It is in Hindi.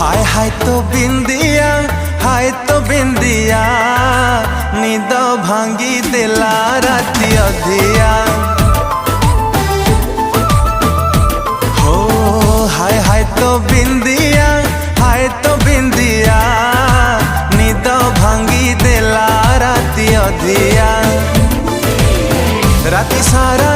हाय तो बिंदिया निद भांगी देला राती अधिया। हो हाय तो बिंदिया निद भांगी देला राती अधिया। राती सारा